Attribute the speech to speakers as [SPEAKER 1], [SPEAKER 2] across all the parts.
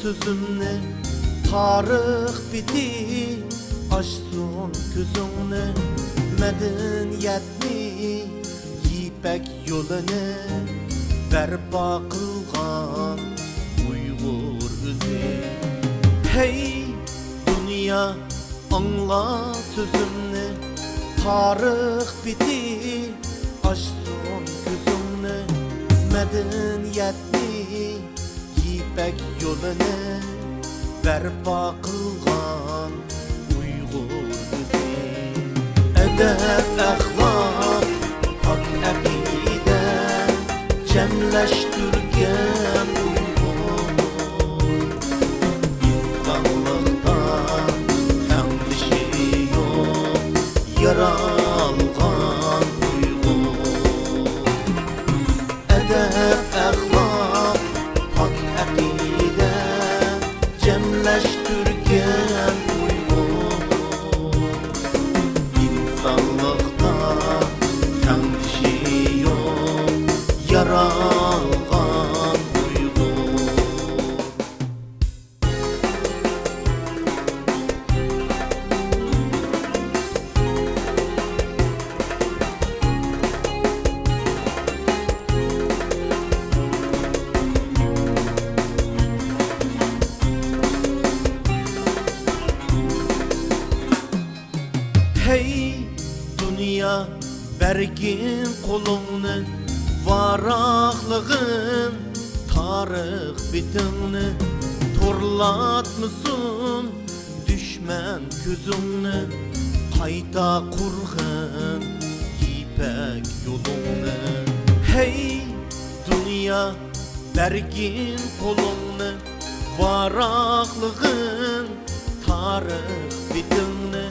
[SPEAKER 1] sözümni tarix biti açsın gözümni medeniyetni yipek yolunu berpa kılgan Uygur özü hey dünya anla sözümni tarix biti açsın gözümni medeniyetni yipek yolunu berpa kılgan Uygur özü edep ahlak hak akide cemleştirgen Uygur insanlıktan endişe yok yaralgan Uygur edep ahlak hak akide cemleştirgen Uygur insanlıktan endişe yok yaralgan Uygur hey dünya bergin kolunu varaqlığın tarix bitimni torlatmısın düşman közümni qayta qurg'in yipek yolunu hey dünya bergin kolunu varaqlığın tarix bitimni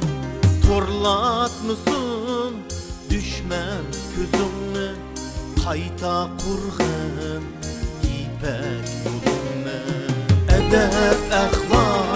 [SPEAKER 1] torlatmısın düşman közümni qayta qurg'in yipek yolunu edep ahlak